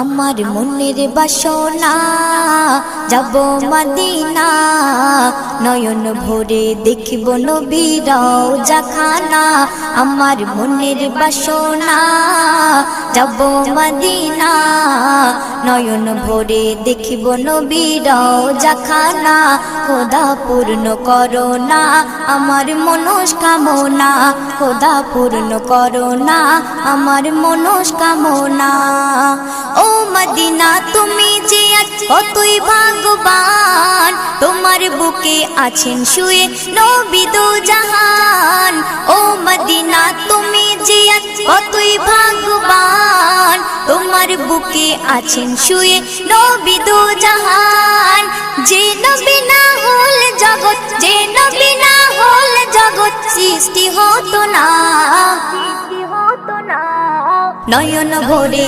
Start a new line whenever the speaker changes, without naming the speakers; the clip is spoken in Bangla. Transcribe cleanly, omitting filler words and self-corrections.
আমার মনের বাসনা যাব মদিনা, নয়ন ভরে দেখব নবীর রওজাখানা। আমার মনের বাসনা যাব মদিনা, নয়ন ভরে দেখব নবীর রওজাখানা। খোদা পূর্ণ করো না আমার মনস্কামনা, খোদা পূর্ণ করো না আমার মনস্কামনা। ও মদিনা তুমি যে আজ কতই ভাগ্যবান, তোমার বুকে আছেন শুয়ে নবী দো জাহান। ও মদিনা তুমি যে আজ কতই ভাগ্যবান, তোমার বুকে আছেন শুয়ে নবী দো জাহান। যে নবী না হল জগৎ, যে নবী না হল জগৎ সৃষ্টি হতো না, নয়ন ভরে